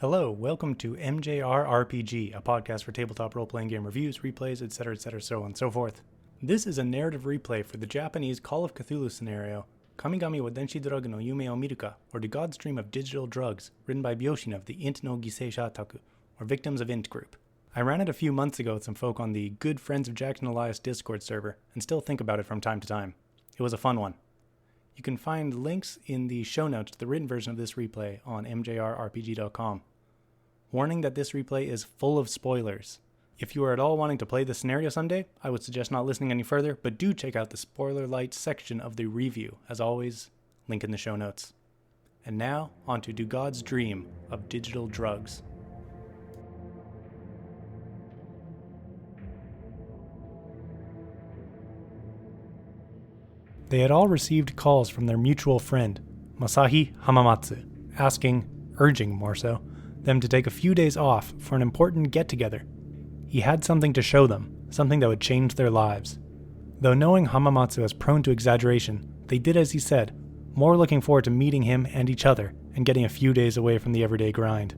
Hello, welcome to MJR RPG, a podcast for tabletop role-playing game reviews, replays, etc., so on and so forth. This is a narrative replay for the Japanese Call of Cthulhu scenario, Kamigami wa Denshi Drug no Yume o Miruka, or The God's Dream of Digital Drugs, written by Byoushin of the INT no Giseisha Taku, or Victims of INT group. I ran it a few months ago with some folk on the Good Friends of Jackson Elias Discord server, and still think about it from time to time. It was a fun one. You can find links in the show notes to the written version of this replay on mjrrpg.com. Warning that this replay is full of spoilers. If you are at all wanting to play this scenario someday, I would suggest not listening any further, but do check out the spoiler light section of the review. As always, link in the show notes. And now, on to Do God's Dream of Digital Drugs. They had all received calls from their mutual friend, Masahi Hamamatsu, urging more so, them to take a few days off for an important get-together. He had something to show them, something that would change their lives. Though knowing Hamamatsu as prone to exaggeration, they did as he said, more looking forward to meeting him and each other and getting a few days away from the everyday grind.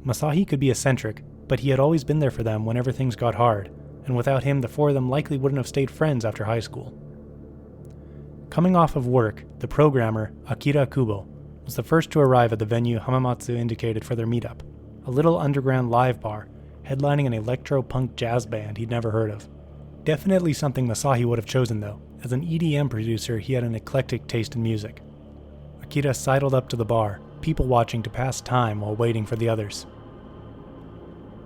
Masahi could be eccentric, but he had always been there for them whenever things got hard, and without him the four of them likely wouldn't have stayed friends after high school. Coming off of work, the programmer, Akira Kubo, was the first to arrive at the venue Hamamatsu indicated for their meetup, a little underground live bar, headlining an electro-punk jazz band he'd never heard of. Definitely something Masahi would have chosen though. As an EDM producer, he had an eclectic taste in music. Akira sidled up to the bar, people watching to pass time while waiting for the others.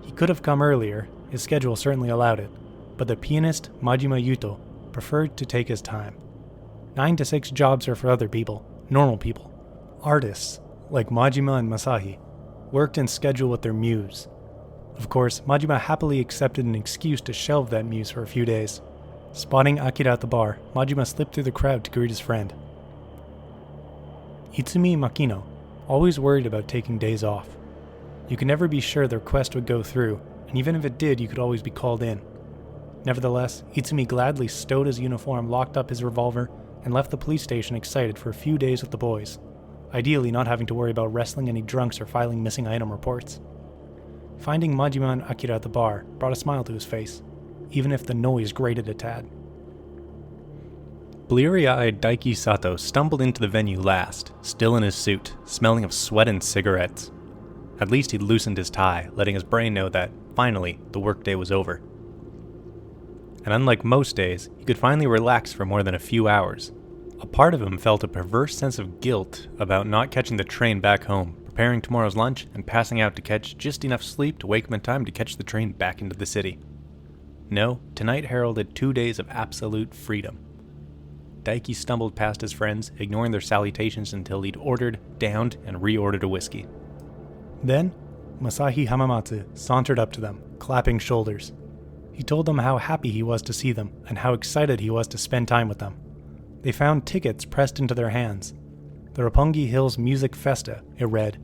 He could have come earlier, his schedule certainly allowed it, but the pianist, Majima Yuto, preferred to take his time. 9 to 6 jobs are for other people, normal people. Artists, like Majima and Masahi, worked in schedule with their muse. Of course, Majima happily accepted an excuse to shelve that muse for a few days. Spotting Akira at the bar, Majima slipped through the crowd to greet his friend. Itsumi Makino, always worried about taking days off. You could never be sure their quest would go through, and even if it did, you could always be called in. Nevertheless, Itsumi gladly stowed his uniform, locked up his revolver, and left the police station excited for a few days with the boys. Ideally not having to worry about wrestling any drunks or filing missing item reports. Finding Majima and Akira at the bar brought a smile to his face, even if the noise grated a tad. Bleary-eyed Daiki Sato stumbled into the venue last, still in his suit, smelling of sweat and cigarettes. At least he'd loosened his tie, letting his brain know that, finally, the workday was over. And unlike most days, he could finally relax for more than a few hours. A part of him felt a perverse sense of guilt about not catching the train back home, preparing tomorrow's lunch, and passing out to catch just enough sleep to wake up in time to catch the train back into the city. No, tonight heralded 2 days of absolute freedom. Daiki stumbled past his friends, ignoring their salutations until he'd ordered, downed, and reordered a whiskey. Then, Masahi Hamamatsu sauntered up to them, clapping shoulders. He told them how happy he was to see them, and how excited he was to spend time with them. They found tickets pressed into their hands. The Roppongi Hills Music Festa, it read,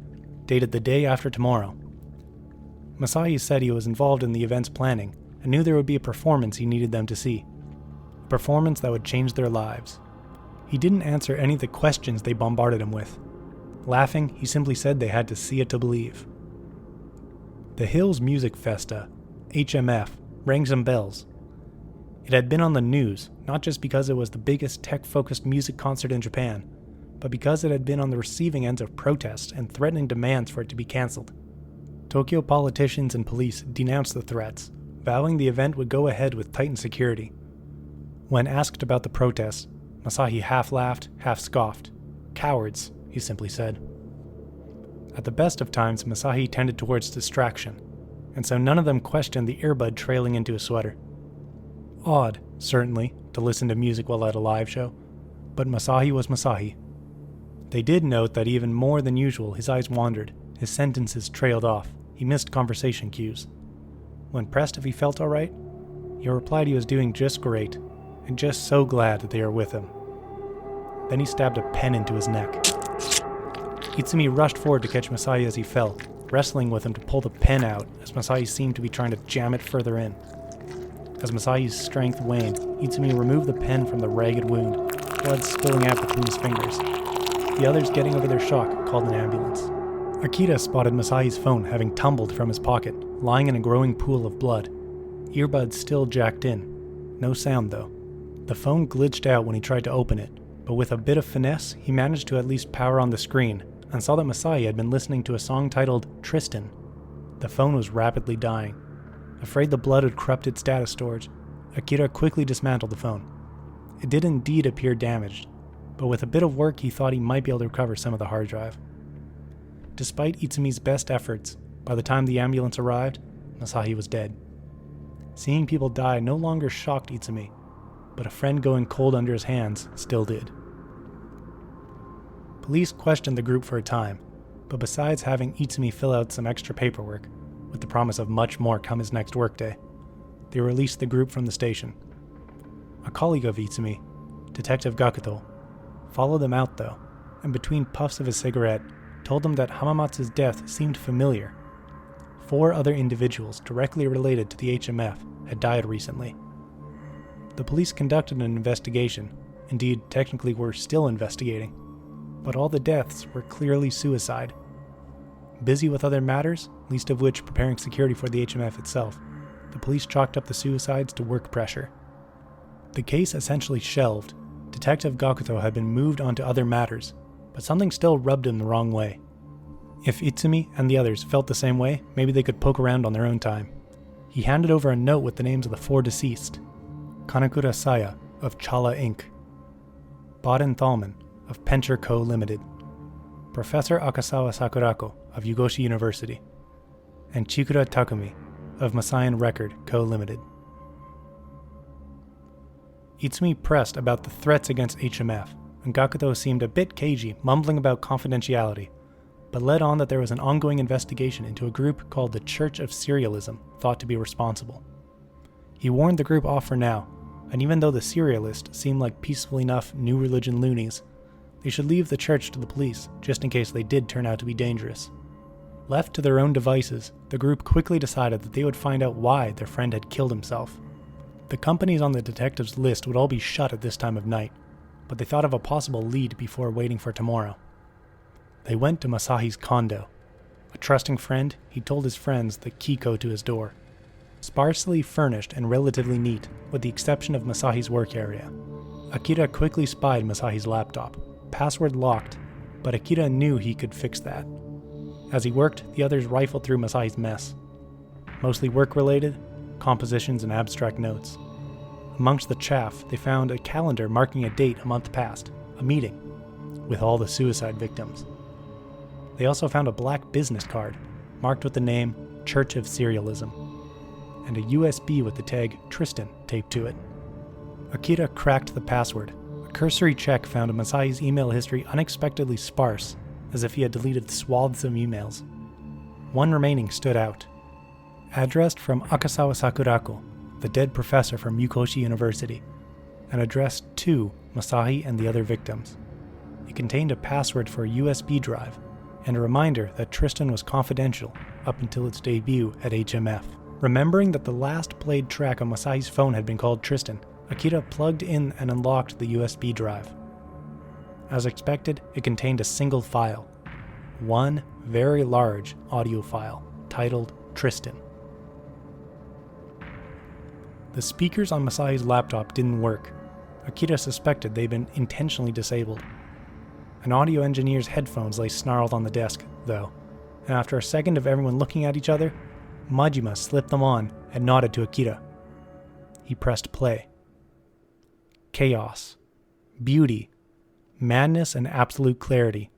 dated the day after tomorrow. Masahi said he was involved in the event's planning, and knew there would be a performance he needed them to see. A performance that would change their lives. He didn't answer any of the questions they bombarded him with. Laughing, he simply said they had to see it to believe. The Hills Music Festa, HMF, rang some bells. It had been on the news, not just because it was the biggest tech-focused music concert in Japan, but because it had been on the receiving ends of protests and threatening demands for it to be cancelled. Tokyo politicians and police denounced the threats, vowing the event would go ahead with tightened security. When asked about the protests, Masahi half laughed, half scoffed. Cowards, he simply said. At the best of times, Masahi tended towards distraction, and so none of them questioned the earbud trailing into his sweater. Odd, certainly, to listen to music while at a live show, but Masahi was Masahi. They did note that even more than usual his eyes wandered, his sentences trailed off, he missed conversation cues. When pressed if he felt alright, he replied he was doing just great, and just so glad that they were with him. Then he stabbed a pen into his neck. Itsumi rushed forward to catch Masahi as he fell, wrestling with him to pull the pen out as Masahi seemed to be trying to jam it further in. As Masahi's strength waned, Itsumi removed the pen from the ragged wound, blood spilling out between his fingers. The others, getting over their shock, called an ambulance. Akira spotted Masahi's phone having tumbled from his pocket, lying in a growing pool of blood. Earbuds still jacked in. No sound, though. The phone glitched out when he tried to open it, but with a bit of finesse, he managed to at least power on the screen, and saw that Masahi had been listening to a song titled Tristan. The phone was rapidly dying. Afraid the blood would corrupt its data storage, Akira quickly dismantled the phone. It did indeed appear damaged, but with a bit of work he thought he might be able to recover some of the hard drive. Despite Itsumi's best efforts, by the time the ambulance arrived, Masahi was dead. Seeing people die no longer shocked Itsumi, but a friend going cold under his hands still did. Police questioned the group for a time, but besides having Itsumi fill out some extra paperwork, with the promise of much more come his next workday, they released the group from the station. A colleague of Itsumi, Detective Gakuto, followed them out though, and between puffs of his cigarette, told them that Hamamatsu's death seemed familiar. 4 other individuals directly related to the HMF had died recently. The police conducted an investigation, indeed technically were still investigating, but all the deaths were clearly suicide. Busy with other matters, least of which preparing security for the HMF itself, the police chalked up the suicides to work pressure. The case essentially shelved. Detective Gakuto had been moved on to other matters, but something still rubbed him the wrong way. If Itsumi and the others felt the same way, maybe they could poke around on their own time. He handed over a note with the names of the 4 deceased: Kanekura Saya of Chala Inc., Baden Thalman of Pencher Co. Limited, Professor Akasawa Sakurako of Yugoshi University, and Chikura Takumi of Masayan Record Co. Limited. Itsumi pressed about the threats against HMF, and Gakuto seemed a bit cagey, mumbling about confidentiality, but led on that there was an ongoing investigation into a group called the Church of Serialism, thought to be responsible. He warned the group off for now, and even though the serialists seemed like peaceful enough new religion loonies, they should leave the church to the police, just in case they did turn out to be dangerous. Left to their own devices, the group quickly decided that they would find out why their friend had killed himself. The companies on the detectives' list would all be shut at this time of night, but they thought of a possible lead before waiting for tomorrow. They went to Masahi's condo. A trusting friend, he told his friends the key code to his door. Sparsely furnished and relatively neat, with the exception of Masahi's work area. Akira quickly spied Masahi's laptop. Password locked, but Akira knew he could fix that. As he worked, the others rifled through Masahi's mess. Mostly work-related, compositions and abstract notes. Amongst the chaff, they found a calendar marking a date a month past, a meeting, with all the suicide victims. They also found a black business card, marked with the name Church of Serialism, and a USB with the tag Tristan taped to it. Akira cracked the password. A cursory check found Masahi's email history unexpectedly sparse, as if he had deleted swaths of emails. One remaining stood out. Addressed from Akasawa Sakurako, the dead professor from Yukoshi University, and addressed to Masahi and the other victims. It contained a password for a USB drive, and a reminder that Tristan was confidential up until its debut at HMF. Remembering that the last played track on Masahi's phone had been called Tristan, Akira plugged in and unlocked the USB drive. As expected, it contained a single file. One very large audio file, titled Tristan. The speakers on Masahi's laptop didn't work. Akira suspected they'd been intentionally disabled. An audio engineer's headphones lay snarled on the desk, though, and after a second of everyone looking at each other, Majima slipped them on and nodded to Akira. He pressed play. Chaos, beauty, madness and absolute clarity,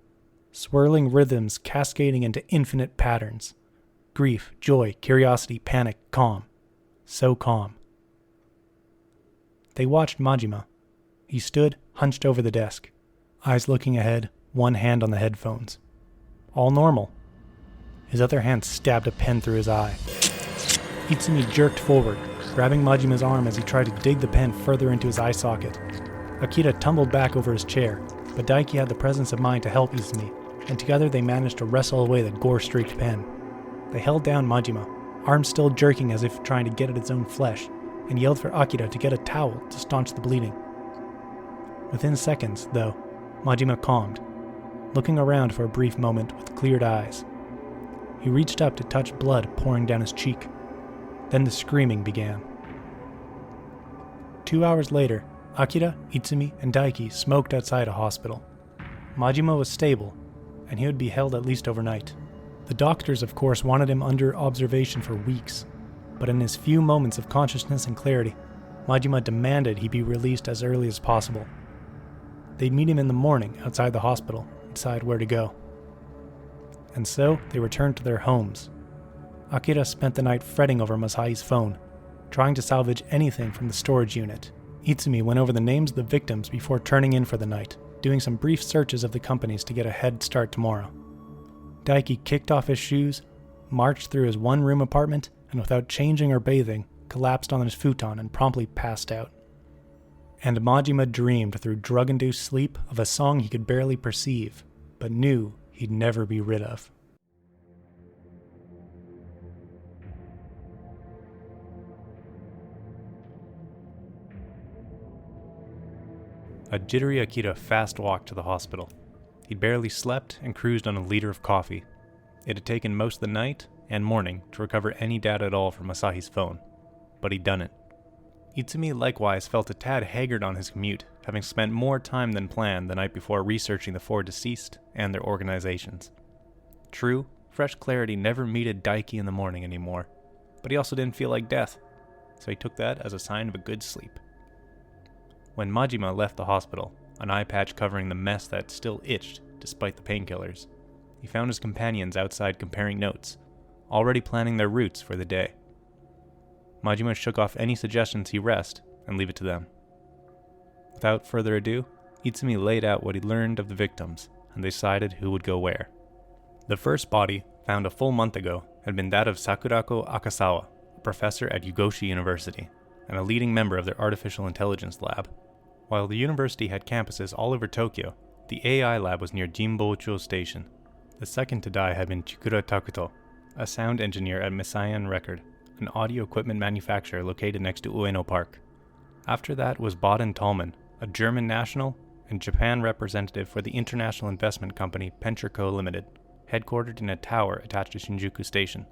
swirling rhythms cascading into infinite patterns. Grief, joy, curiosity, panic, calm. So calm. They watched Majima. He stood, hunched over the desk, eyes looking ahead, one hand on the headphones. All normal. His other hand stabbed a pen through his eye. Itsumi jerked forward, grabbing Majima's arm as he tried to dig the pen further into his eye socket. Akira tumbled back over his chair, but Daiki had the presence of mind to help Itsumi, and together they managed to wrestle away the gore-streaked pen. They held down Majima, arms still jerking as if trying to get at its own flesh, and yelled for Akira to get a towel to staunch the bleeding. Within seconds, though, Majima calmed, looking around for a brief moment with cleared eyes, He reached up to touch blood pouring down his cheek. Then the screaming began. 2 hours later, Akira, Itsumi, and Daiki smoked outside a hospital. Majima was stable, and he would be held at least overnight. The doctors, of course, wanted him under observation for weeks, but in his few moments of consciousness and clarity, Majima demanded he be released as early as possible. They'd meet him in the morning outside the hospital and decide where to go. And so they returned to their homes. Akira spent the night fretting over Masahi's phone, trying to salvage anything from the storage unit. Itsumi went over the names of the victims before turning in for the night, doing some brief searches of the companies to get a head start tomorrow. Daiki kicked off his shoes, marched through his one-room apartment, and without changing or bathing, collapsed on his futon and promptly passed out. And Majima dreamed through drug-induced sleep of a song he could barely perceive, but knew he'd never be rid of. A jittery Akira fast walked to the hospital. He'd barely slept and cruised on a liter of coffee. It had taken most of the night and morning to recover any data at all from Masahi's phone, but he'd done it. Itsumi likewise felt a tad haggard on his commute, having spent more time than planned the night before researching the 4 deceased and their organizations. True, fresh clarity never meted Daiki in the morning anymore, but he also didn't feel like death, so he took that as a sign of a good sleep. When Majima left the hospital, an eye patch covering the mess that still itched despite the painkillers, he found his companions outside comparing notes, already planning their routes for the day. Majima shook off any suggestions he rest and leave it to them. Without further ado, Itsumi laid out what he'd learned of the victims and decided who would go where. The first body, found a full month ago, had been that of Sakurako Akasawa, a professor at Yugoshi University and a leading member of their artificial intelligence lab. While the university had campuses all over Tokyo, the AI lab was near Jinboucho Station. The second to die had been Chikura Takuto, a sound engineer at Misayan Record, an audio equipment manufacturer located next to Ueno Park. After that was Baden Tallman, a German national and Japan representative for the international investment company Pencherco Limited, headquartered in a tower attached to Shinjuku Station.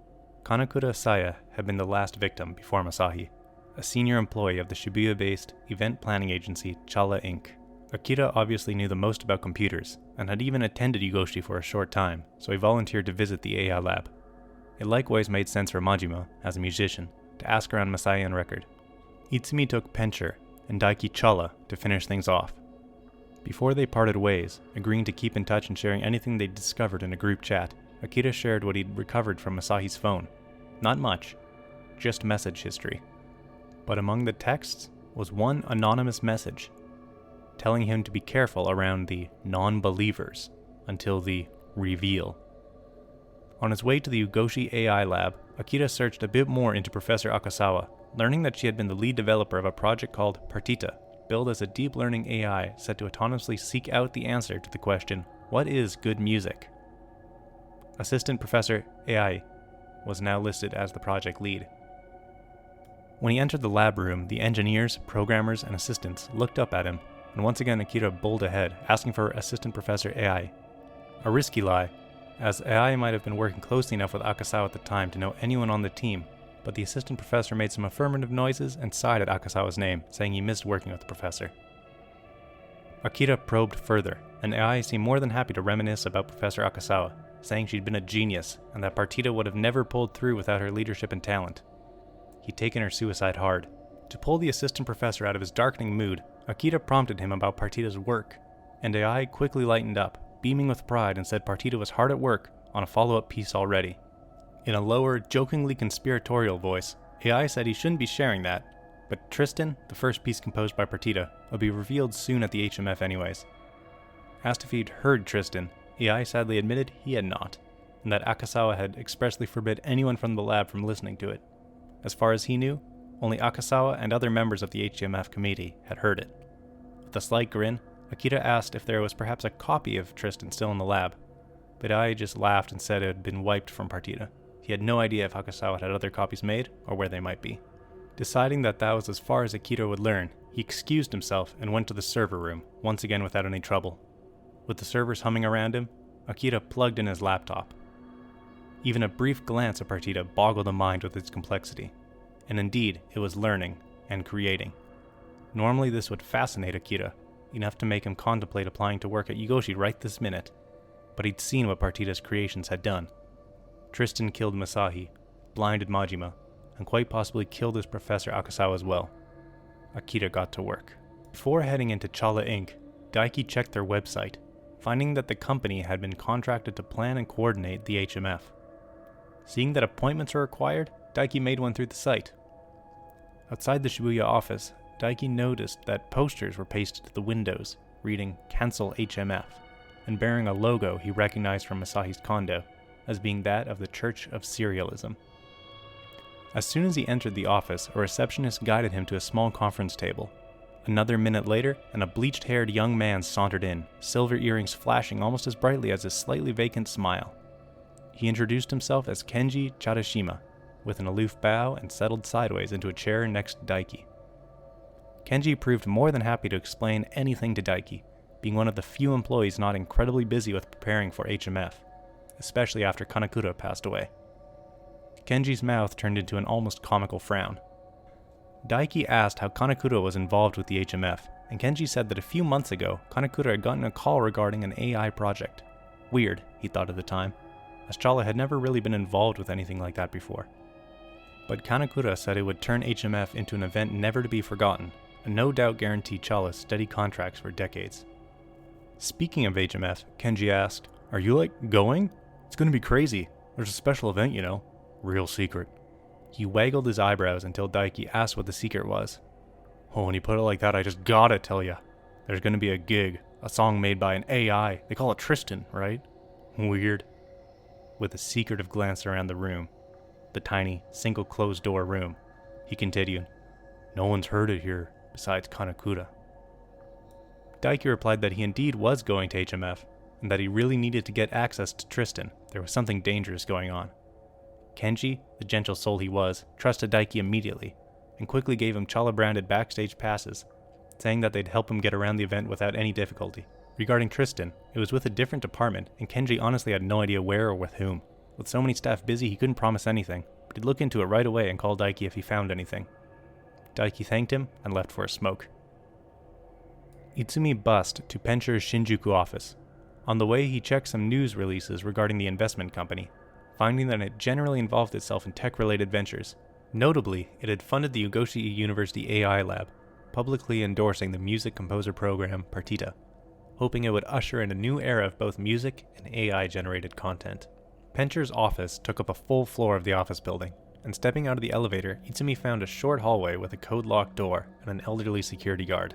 Kanakura Saya had been the last victim before Masahi, a senior employee of the Shibuya-based event planning agency Chala Inc. Akira obviously knew the most about computers, and had even attended Yugoshi for a short time, so he volunteered to visit the AI lab. It likewise made sense for Majima, as a musician, to ask around Masayan Record. Itsumi took Pencher and Daiki Chala to finish things off. Before they parted ways, agreeing to keep in touch and sharing anything they'd discovered in a group chat, Akira shared what he'd recovered from Masahi's phone. Not much, just message history. But among the texts was one anonymous message, telling him to be careful around the non-believers until the reveal. On his way to the Yugoshi AI lab, Akira searched a bit more into Professor Akasawa, learning that she had been the lead developer of a project called Partita, billed as a deep learning AI set to autonomously seek out the answer to the question, what is good music? Assistant Professor AI was now listed as the project lead. When he entered the lab room, the engineers, programmers, and assistants looked up at him, and once again Akira bowled ahead, asking for Assistant Professor AI. A risky lie, as AI might have been working closely enough with Akasawa at the time to know anyone on the team, but the assistant professor made some affirmative noises and sighed at Akasawa's name, saying he missed working with the professor. Akira probed further, and AI seemed more than happy to reminisce about Professor Akasawa, saying she'd been a genius, and that Partita would have never pulled through without her leadership and talent. He'd taken her suicide hard. To pull the assistant professor out of his darkening mood, Akira prompted him about Partita's work, and AI quickly lightened up, beaming with pride, and said Partita was hard at work on a follow-up piece already. In a lower, jokingly conspiratorial voice, AI said he shouldn't be sharing that, but Tristan, the first piece composed by Partita, would be revealed soon at the HMF anyways. Asked if he'd heard Tristan, AI sadly admitted he had not, and that Akasawa had expressly forbid anyone from the lab from listening to it. As far as he knew, only Akasawa and other members of the HMF committee had heard it. With a slight grin, Akira asked if there was perhaps a copy of Tristan still in the lab, but AI just laughed and said it had been wiped from Partita. He had no idea if Akasawa had other copies made, or where they might be. Deciding that was as far as Akira would learn, he excused himself and went to the server room, once again without any trouble. With the servers humming around him, Akira plugged in his laptop. Even a brief glance at Partita boggled the mind with its complexity. And indeed, it was learning and creating. Normally this would fascinate Akira, enough to make him contemplate applying to work at Yugoshi right this minute. But he'd seen what Partita's creations had done. Tristan killed Masahi, blinded Majima, and quite possibly killed his professor Akasawa as well. Akira got to work. Before heading into Chala Inc., Daiki checked their website, finding that the company had been contracted to plan and coordinate the HMF. Seeing that appointments were required, Daiki made one through the site. Outside the Shibuya office, Daiki noticed that posters were pasted to the windows, reading "Cancel HMF," and bearing a logo he recognized from Masahi's condo as being that of the Church of Serialism. As soon as he entered the office, a receptionist guided him to a small conference table. Another minute later, and a bleached-haired young man sauntered in, silver earrings flashing almost as brightly as his slightly vacant smile. He introduced himself as Kenji Chadashima, with an aloof bow and settled sideways into a chair next to Daiki. Kenji proved more than happy to explain anything to Daiki, being one of the few employees not incredibly busy with preparing for HMF, especially after Kanakura passed away. Kenji's mouth turned into an almost comical frown. Daiki asked how Kanakura was involved with the HMF, and Kenji said that a few months ago, Kanakura had gotten a call regarding an AI project. Weird, he thought at the time, as Chala had never really been involved with anything like that before. But Kanakura said it would turn HMF into an event never to be forgotten, and no doubt guarantee Chala steady contracts for decades. Speaking of HMF, Kenji asked, "Are you, going? It's gonna be crazy. There's a special event, you know. Real secret." He waggled his eyebrows until Daiki asked what the secret was. "Oh, when you put it like that, I just gotta tell ya. There's gonna be a gig, a song made by an AI. They call it Tristan, right? Weird." With a secretive glance around the room, the tiny, single closed-door room, he continued, "No one's heard it here, besides Kanakura." Daiki replied that he indeed was going to HMF, and that he really needed to get access to Tristan. There was something dangerous going on. Kenji, the gentle soul he was, trusted Daiki immediately, and quickly gave him Chala-branded backstage passes, saying that they'd help him get around the event without any difficulty. Regarding Tristan, it was with a different department, and Kenji honestly had no idea where or with whom. With so many staff busy, he couldn't promise anything, but he'd look into it right away and call Daiki if he found anything. Daiki thanked him and left for a smoke. Itsumi bussed to Pencher's Shinjuku office. On the way, he checked some news releases regarding the investment company, finding that it generally involved itself in tech-related ventures. Notably, it had funded the Yugoshi University AI Lab, publicly endorsing the music composer program Partita, hoping it would usher in a new era of both music and AI-generated content. Pencher's office took up a full floor of the office building, and stepping out of the elevator, Itsumi found a short hallway with a code-locked door and an elderly security guard.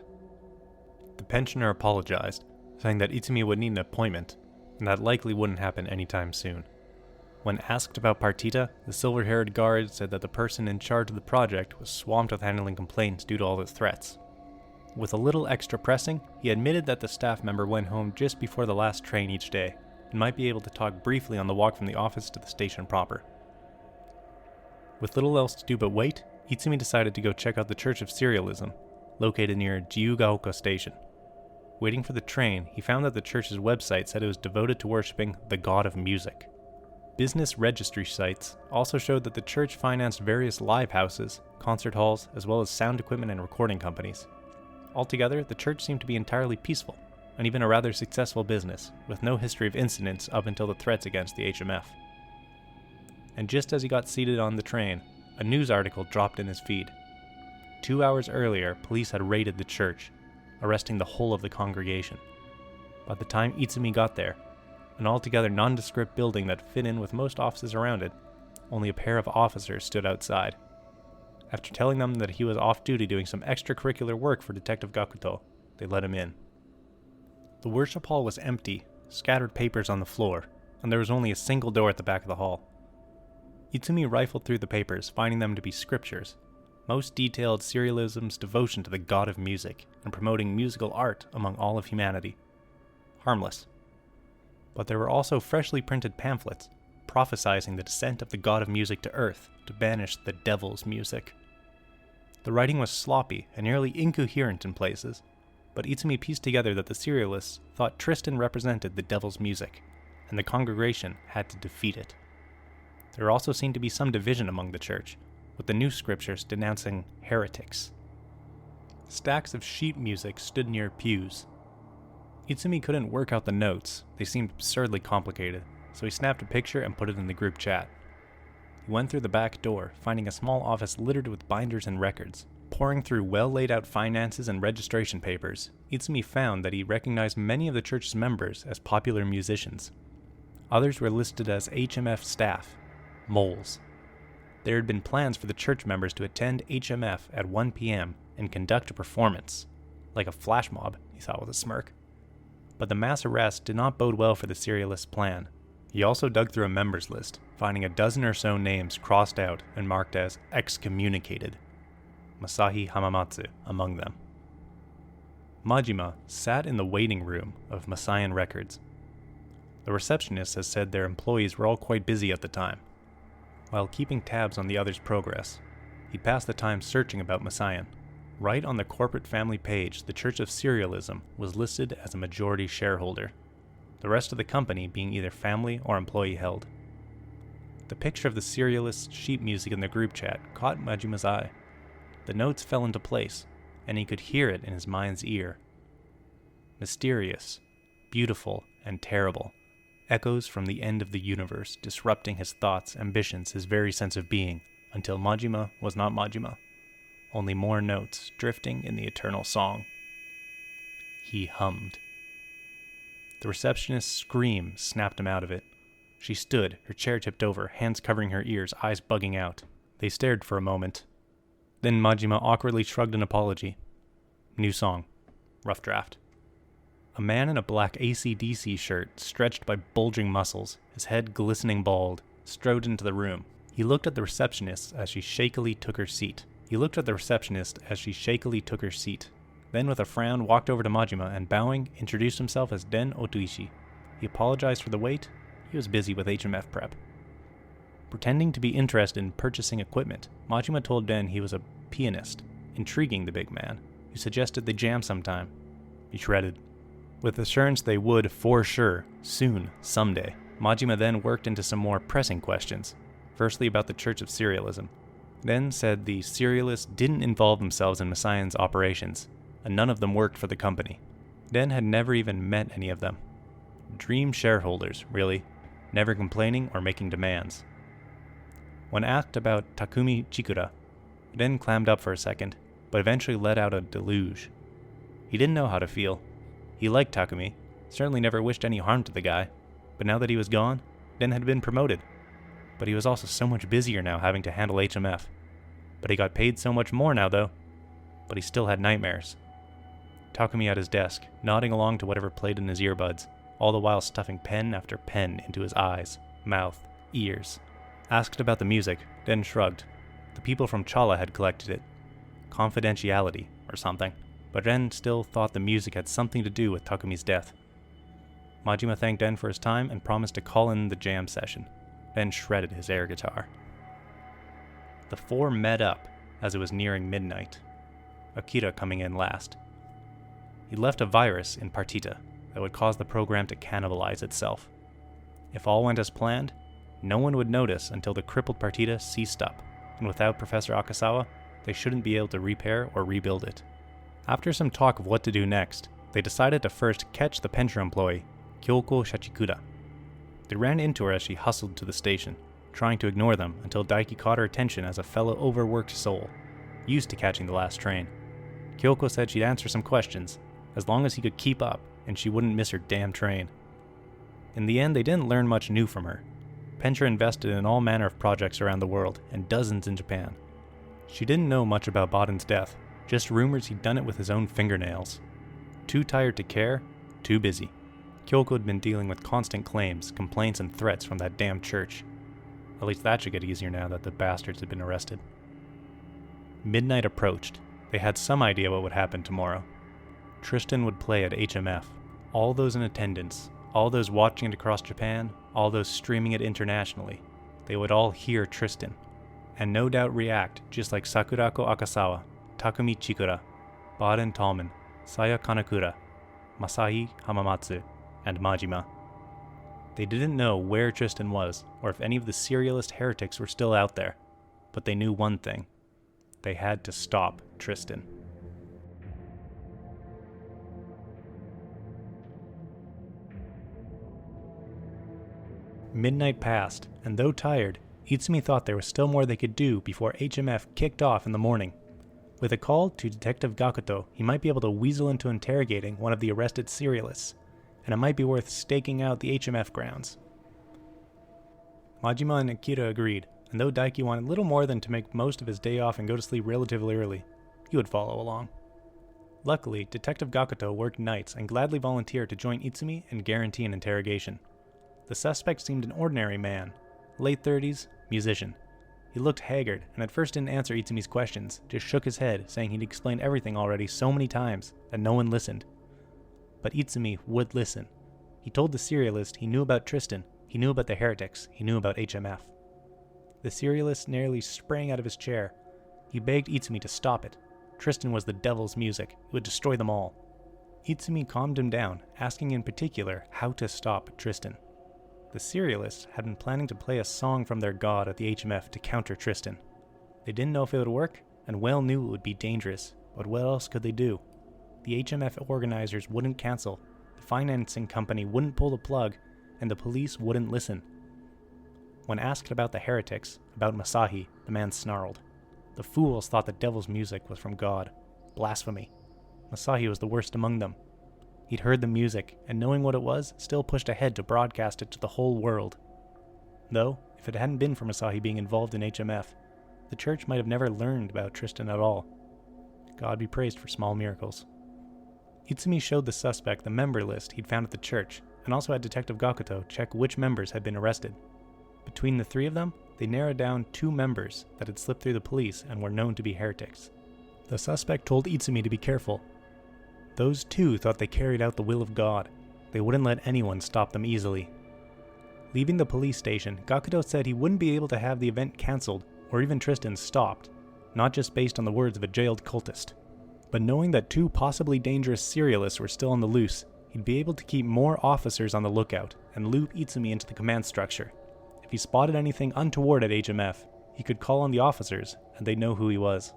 The pensioner apologized, saying that Itsumi would need an appointment, and that likely wouldn't happen anytime soon. When asked about Partita, the silver-haired guard said that the person in charge of the project was swamped with handling complaints due to all the threats. With a little extra pressing, he admitted that the staff member went home just before the last train each day, and might be able to talk briefly on the walk from the office to the station proper. With little else to do but wait, Itsumi decided to go check out the Church of Serialism, located near Jiyugaoka Station. Waiting for the train, he found that the church's website said it was devoted to worshipping the god of music. Business registry sites also showed that the church financed various live houses, concert halls, as well as sound equipment and recording companies. Altogether, the church seemed to be entirely peaceful, and even a rather successful business, with no history of incidents up until the threats against the HMF. And just as he got seated on the train, a news article dropped in his feed. 2 hours earlier, police had raided the church, arresting the whole of the congregation. By the time Itsumi got there, an altogether nondescript building that fit in with most offices around it, only a pair of officers stood outside. After telling them that he was off duty doing some extracurricular work for Detective Gakuto, they let him in. The worship hall was empty, scattered papers on the floor, and there was only a single door at the back of the hall. Itsumi rifled through the papers, finding them to be scriptures, most detailed serialism's devotion to the god of music and promoting musical art among all of humanity. Harmless. But there were also freshly printed pamphlets, prophesizing the descent of the god of music to Earth to banish the devil's music. The writing was sloppy and nearly incoherent in places, but Itsumi pieced together that the serialists thought Tristan represented the devil's music, and the congregation had to defeat it. There also seemed to be some division among the church, with the new scriptures denouncing heretics. Stacks of sheet music stood near pews. Itsumi couldn't work out the notes, they seemed absurdly complicated, so he snapped a picture and put it in the group chat. He went through the back door, finding a small office littered with binders and records. Poring through well-laid-out finances and registration papers, Itsumi found that he recognized many of the church's members as popular musicians. Others were listed as HMF staff, moles. There had been plans for the church members to attend HMF at 1 p.m. and conduct a performance. Like a flash mob, he thought with a smirk. But the mass arrest did not bode well for the serialist's plan. He also dug through a members list, finding a dozen or so names crossed out and marked as excommunicated. Masahi Hamamatsu among them. Majima sat in the waiting room of Masayan Records. The receptionist has said their employees were all quite busy at the time. While keeping tabs on the others' progress, he passed the time searching about Masayan. Right on the corporate family page, the Church of Serialism was listed as a majority shareholder, the rest of the company being either family or employee held. The picture of the serialist sheet music in the group chat caught Majima's eye. The notes fell into place, and he could hear it in his mind's ear. Mysterious, beautiful, and terrible. Echoes from the end of the universe, disrupting his thoughts, ambitions, his very sense of being, until Majima was not Majima. Only more notes drifting in the eternal song. He hummed. The receptionist's scream snapped him out of it. She stood, her chair tipped over, hands covering her ears, eyes bugging out. They stared for a moment. Then Majima awkwardly shrugged an apology. New song. Rough draft. A man in a black AC/DC shirt, stretched by bulging muscles, his head glistening bald, strode into the room. He looked at the receptionist as she shakily took her seat. Then with a frown walked over to Majima and bowing, introduced himself as Den Otuishi. He apologized for the wait. He was busy with HMF prep. Pretending to be interested in purchasing equipment, Majima told Den he was a pianist, intriguing the big man, who suggested they jam sometime. He shredded. With assurance they would, for sure, soon, someday, Majima then worked into some more pressing questions, firstly about the Church of Serialism. Den said the serialists didn't involve themselves in Masayan's operations, and none of them worked for the company. Den had never even met any of them. Dream shareholders, really, never complaining or making demands. When asked about Takumi Chikura, Den clammed up for a second, but eventually let out a deluge. He didn't know how to feel. He liked Takumi, certainly never wished any harm to the guy, but now that he was gone, Den had been promoted. But he was also so much busier now having to handle HMF. But he got paid so much more now though. But he still had nightmares. Takumi at his desk, nodding along to whatever played in his earbuds, all the while stuffing pen after pen into his eyes, mouth, ears. Asked about the music, Den shrugged. The people from Chala had collected it. Confidentiality, or something. But Den still thought the music had something to do with Takumi's death. Majima thanked Den for his time and promised to call in the jam session. Den shredded his air guitar. The four met up as it was nearing midnight, Akira coming in last. He left a virus in Partita that would cause the program to cannibalize itself. If all went as planned, no one would notice until the crippled Partita ceased up, and without Professor Akasawa, they shouldn't be able to repair or rebuild it. After some talk of what to do next, they decided to first catch the Pentra employee, Kyoko Shachikuda. They ran into her as she hustled to the station, trying to ignore them until Daiki caught her attention as a fellow overworked soul, used to catching the last train. Kyoko said she'd answer some questions, as long as he could keep up and she wouldn't miss her damn train. In the end, they didn't learn much new from her. Pentra invested in all manner of projects around the world, and dozens in Japan. She didn't know much about Baden's death, just rumors he'd done it with his own fingernails. Too tired to care, too busy. Kyoko had been dealing with constant claims, complaints, and threats from that damn church. At least that should get easier now that the bastards had been arrested. Midnight approached. They had some idea what would happen tomorrow. Tristan would play at HMF. All those in attendance, all those watching it across Japan, all those streaming it internationally, they would all hear Tristan, and no doubt react just like Sakurako Akasawa, Takumi Chikura, Baden Tallman, Saya Kanakura, Masahi Hamamatsu, and Majima. They didn't know where Tristan was, or if any of the serialist heretics were still out there, but they knew one thing. They had to stop Tristan. Midnight passed, and though tired, Itsumi thought there was still more they could do before HMF kicked off in the morning. With a call to Detective Gakuto, he might be able to weasel into interrogating one of the arrested serialists, and it might be worth staking out the HMF grounds. Majima and Akira agreed, and though Daiki wanted little more than to make most of his day off and go to sleep relatively early, he would follow along. Luckily, Detective Gakuto worked nights and gladly volunteered to join Itsumi and guarantee an interrogation. The suspect seemed an ordinary man, late 30s, musician. He looked haggard, and at first didn't answer Itsumi's questions, just shook his head, saying he'd explained everything already so many times that no one listened. But Itsumi would listen. He told the serialist he knew about Tristan, he knew about the heretics, he knew about HMF. The serialist nearly sprang out of his chair. He begged Itsumi to stop it. Tristan was the devil's music, it would destroy them all. Itsumi calmed him down, asking in particular how to stop Tristan. The serialists had been planning to play a song from their god at the HMF to counter Tristan. They didn't know if it would work, and well knew it would be dangerous, but what else could they do? The HMF organizers wouldn't cancel, the financing company wouldn't pull the plug, and the police wouldn't listen. When asked about the heretics, about Masahi, the man snarled. The fools thought the devil's music was from God. Blasphemy. Masahi was the worst among them. He'd heard the music, and knowing what it was, still pushed ahead to broadcast it to the whole world. Though, if it hadn't been for Masahi being involved in HMF, the church might have never learned about Tristan at all. God be praised for small miracles. Itsumi showed the suspect the member list he'd found at the church, and also had Detective Gakuto check which members had been arrested. Between the three of them, they narrowed down 2 members that had slipped through the police and were known to be heretics. The suspect told Itsumi to be careful. Those 2 thought they carried out the will of God. They wouldn't let anyone stop them easily. Leaving the police station, Gakuto said he wouldn't be able to have the event cancelled or even Tristan stopped, not just based on the words of a jailed cultist. But knowing that 2 possibly dangerous serialists were still on the loose, he'd be able to keep more officers on the lookout and loop Itsumi into the command structure. If he spotted anything untoward at HMF, he could call on the officers and they'd know who he was.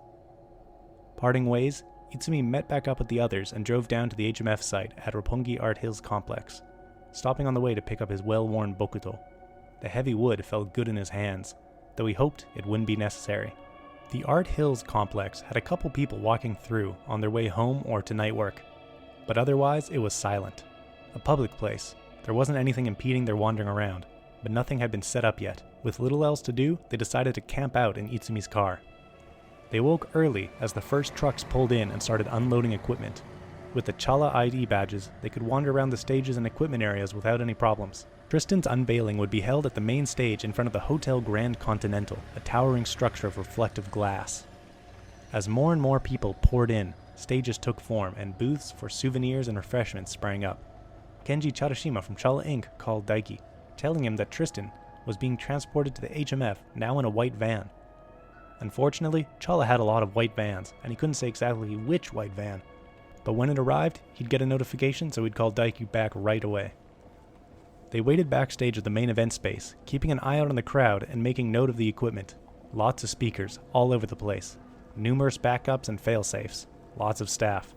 Parting ways, Itsumi met back up with the others and drove down to the HMF site at Roppongi Art Hills Complex, stopping on the way to pick up his well-worn bokuto. The heavy wood felt good in his hands, though he hoped it wouldn't be necessary. The Art Hills Complex had a couple people walking through on their way home or to night work, but otherwise it was silent. A public place. There wasn't anything impeding their wandering around, but nothing had been set up yet. With little else to do, they decided to camp out in Itsumi's car. They woke early as the first trucks pulled in and started unloading equipment. With the Chala ID badges, they could wander around the stages and equipment areas without any problems. Tristan's unveiling would be held at the main stage in front of the Hotel Grand Continental, a towering structure of reflective glass. As more and more people poured in, stages took form and booths for souvenirs and refreshments sprang up. Kenji Charashima from Chala Inc. called Daiki, telling him that Tristan was being transported to the HMF, now in a white van. Unfortunately, Chala had a lot of white vans, and he couldn't say exactly which white van. But when it arrived, he'd get a notification, so he'd call Daiki back right away. They waited backstage at the main event space, keeping an eye out on the crowd and making note of the equipment. Lots of speakers, all over the place. Numerous backups and fail-safes. Lots of staff.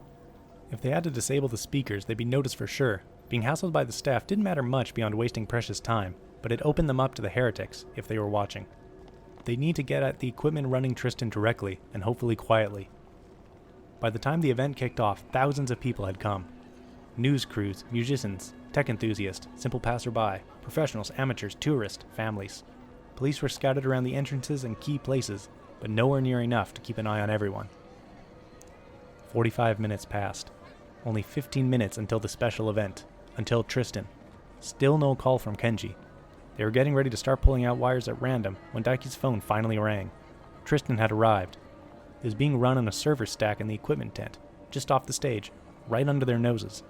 If they had to disable the speakers, they'd be noticed for sure. Being hassled by the staff didn't matter much beyond wasting precious time, but it opened them up to the heretics, if they were watching. They need to get at the equipment running Tristan directly, and hopefully quietly. By the time the event kicked off, thousands of people had come. News crews, musicians, tech enthusiasts, simple passerby, professionals, amateurs, tourists, families. Police were scattered around the entrances and key places, but nowhere near enough to keep an eye on everyone. 45 minutes passed. Only 15 minutes until the special event, until Tristan. Still no call from Kenji. They were getting ready to start pulling out wires at random when Daiki's phone finally rang. Tristan had arrived. He was being run on a server stack in the equipment tent, just off the stage, right under their noses.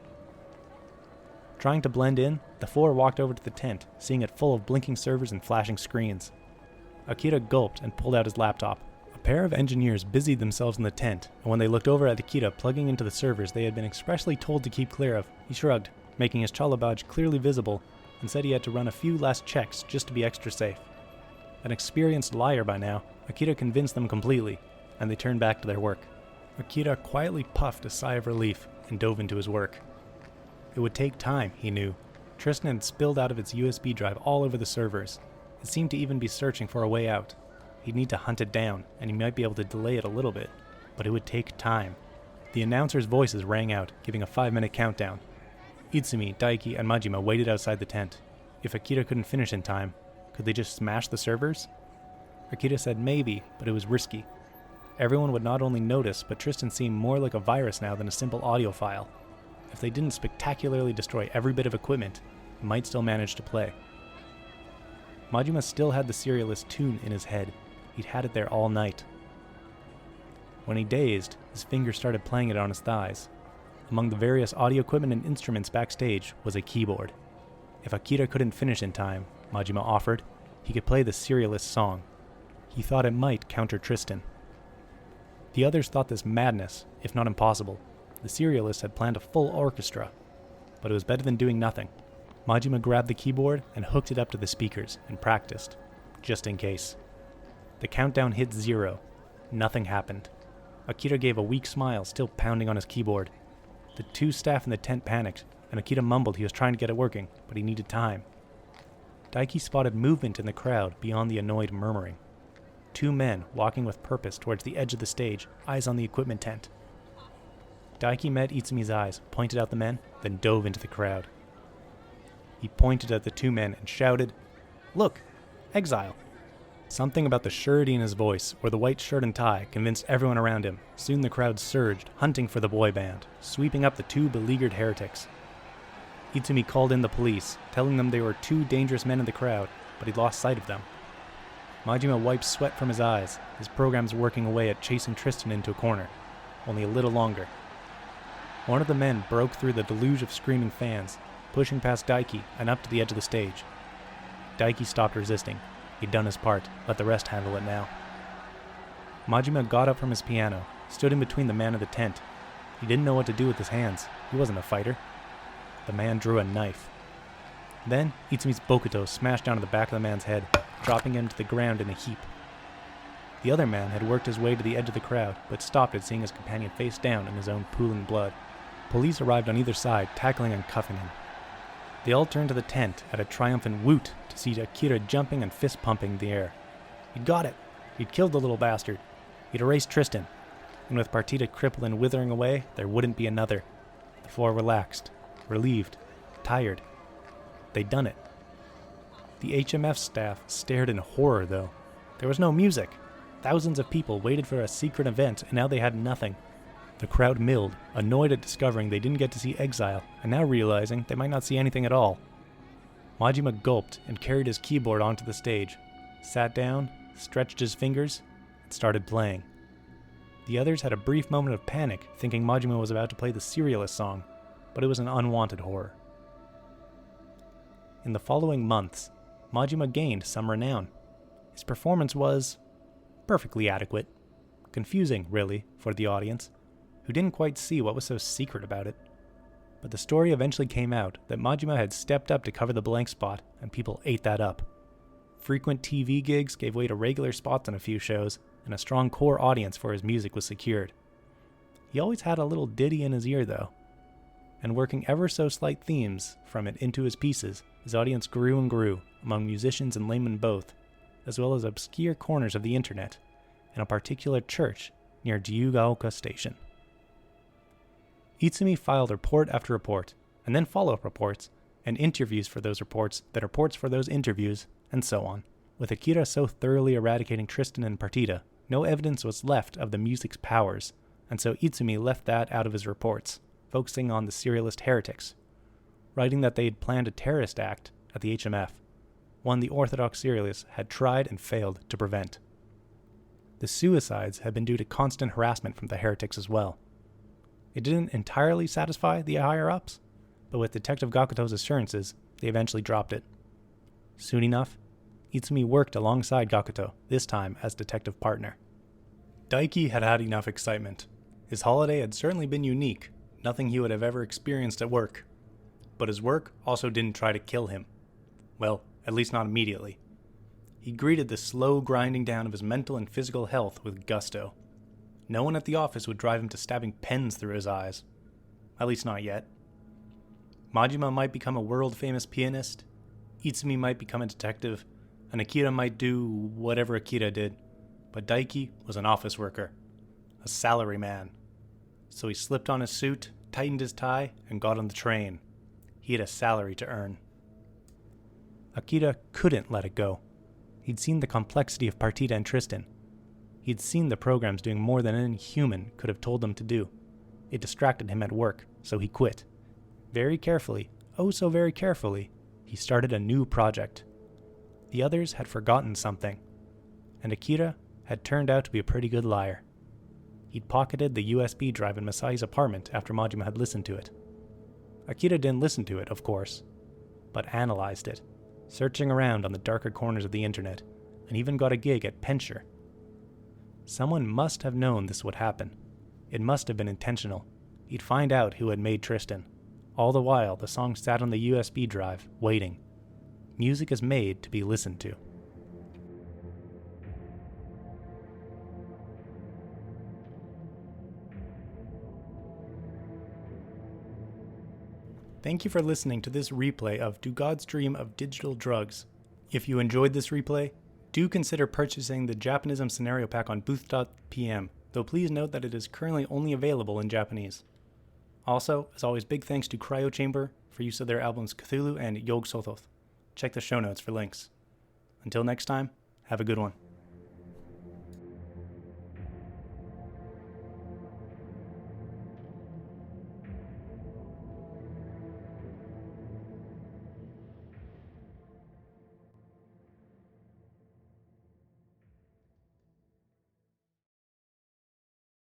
Trying to blend in, the 4 walked over to the tent, seeing it full of blinking servers and flashing screens. Akira gulped and pulled out his laptop. A pair of engineers busied themselves in the tent, and when they looked over at Akira plugging into the servers they had been expressly told to keep clear of, he shrugged, making his Chala badge clearly visible, and said he had to run a few last checks just to be extra safe. An experienced liar by now, Akira convinced them completely, and they turned back to their work. Akira quietly puffed a sigh of relief and dove into his work. It would take time, he knew. Tristan had spilled out of its USB drive all over the servers. It seemed to even be searching for a way out. He'd need to hunt it down, and he might be able to delay it a little bit, but it would take time. The announcers' voices rang out, giving a 5-minute countdown. Itsumi, Daiki, and Majima waited outside the tent. If Akira couldn't finish in time, could they just smash the servers? Akira said maybe, but it was risky. Everyone would not only notice, but Tristan seemed more like a virus now than a simple audio file. If they didn't spectacularly destroy every bit of equipment, he might still manage to play. Majima still had the serialist tune in his head. He'd had it there all night. When he dazed, his fingers started playing it on his thighs. Among the various audio equipment and instruments backstage was a keyboard. If Akira couldn't finish in time, Majima offered, he could play the serialist song. He thought it might counter Tristan. The others thought this madness, if not impossible. The serialist had planned a full orchestra, but it was better than doing nothing. Majima grabbed the keyboard and hooked it up to the speakers and practiced, just in case. The countdown hit 0. Nothing happened. Akira gave a weak smile, still pounding on his keyboard. The 2 staff in the tent panicked, and Akira mumbled he was trying to get it working, but he needed time. Daiki spotted movement in the crowd beyond the annoyed murmuring. 2 men walking with purpose towards the edge of the stage, eyes on the equipment tent. Daiki met Itsumi's eyes, pointed out the men, then dove into the crowd. He pointed at the 2 men and shouted, "Look! Exile!" Something about the surety in his voice, or the white shirt and tie, convinced everyone around him. Soon the crowd surged, hunting for the boy band, sweeping up the 2 beleaguered heretics. Itsumi called in the police, telling them there were 2 dangerous men in the crowd, but he'd lost sight of them. Majima wiped sweat from his eyes, his programs working away at chasing Tristan into a corner, only a little longer. One of the men broke through the deluge of screaming fans, pushing past Daiki and up to the edge of the stage. Daiki stopped resisting. He'd done his part, let the rest handle it now. Majima got up from his piano, stood in between the man and the tent. He didn't know what to do with his hands. He wasn't a fighter. The man drew a knife. Then, Itsumi's bokuto smashed down to the back of the man's head, dropping him to the ground in a heap. The other man had worked his way to the edge of the crowd, but stopped at seeing his companion face down in his own pooling blood. Police arrived on either side, tackling and cuffing him. They all turned to the tent at a triumphant woot to see Akira jumping and fist-pumping the air. He'd got it. He'd killed the little bastard. He'd erased Tristan. And with Partita crippled and withering away, there wouldn't be another. The 4 relaxed, relieved, tired. They'd done it. The HMF staff stared in horror, though. There was no music. Thousands of people waited for a secret event, and now they had nothing. The crowd milled, annoyed at discovering they didn't get to see Exile, and now realizing they might not see anything at all. Majima gulped and carried his keyboard onto the stage, sat down, stretched his fingers, and started playing. The others had a brief moment of panic, thinking Majima was about to play the serialist song, but it was an unwanted horror. In the following months, Majima gained some renown. His performance was perfectly adequate. Confusing, really, for the audience, who didn't quite see what was so secret about it. But the story eventually came out that Majima had stepped up to cover the blank spot, and people ate that up. Frequent TV gigs gave way to regular spots on a few shows, and a strong core audience for his music was secured. He always had a little ditty in his ear, though, and working ever so slight themes from it into his pieces, his audience grew and grew, among musicians and laymen both, as well as obscure corners of the internet, and a particular church near Jiyugaoka Station. Itsumi filed report after report, and then follow-up reports, and interviews for those reports, then reports for those interviews, and so on. With Akira so thoroughly eradicating Tristan and Partita, no evidence was left of the music's powers, and so Itsumi left that out of his reports, focusing on the serialist heretics, writing that they had planned a terrorist act at the HMF, one the Orthodox serialists had tried and failed to prevent. The suicides had been due to constant harassment from the heretics as well. It didn't entirely satisfy the higher-ups, but with Detective Gakuto's assurances, they eventually dropped it. Soon enough, Itsumi worked alongside Gakuto, this time as detective partner. Daiki had had enough excitement. His holiday had certainly been unique, nothing he would have ever experienced at work. But his work also didn't try to kill him. Well, at least not immediately. He greeted the slow grinding down of his mental and physical health with gusto. No one at the office would drive him to stabbing pens through his eyes. At least not yet. Majima might become a world-famous pianist, Itsumi might become a detective, and Akira might do whatever Akira did, but Daiki was an office worker, a salary man. So he slipped on his suit, tightened his tie, and got on the train. He had a salary to earn. Akira couldn't let it go. He'd seen the complexity of Partita and Tristan. He'd seen the programs doing more than any human could have told them to do. It distracted him at work, so he quit. Very carefully, oh so very carefully, he started a new project. The others had forgotten something, and Akira had turned out to be a pretty good liar. He'd pocketed the USB drive in Masai's apartment after Majima had listened to it. Akira didn't listen to it, of course, but analyzed it, searching around on the darker corners of the internet, and even got a gig at Pensure. Someone must have known this would happen. It must have been intentional. He'd find out who had made Tristan. All the while, the song sat on the USB drive, waiting. Music is made to be listened to. Thank you for listening to this replay of Do Gods Dream of Digital Drugs? If you enjoyed this replay, do consider purchasing the Japonism scenario pack on Booth.pm, though please note that it is currently only available in Japanese. Also, as always, big thanks to CryoChamber for use of their albums Cthulhu and Yog-Sothoth. Check the show notes for links. Until next time, have a good one.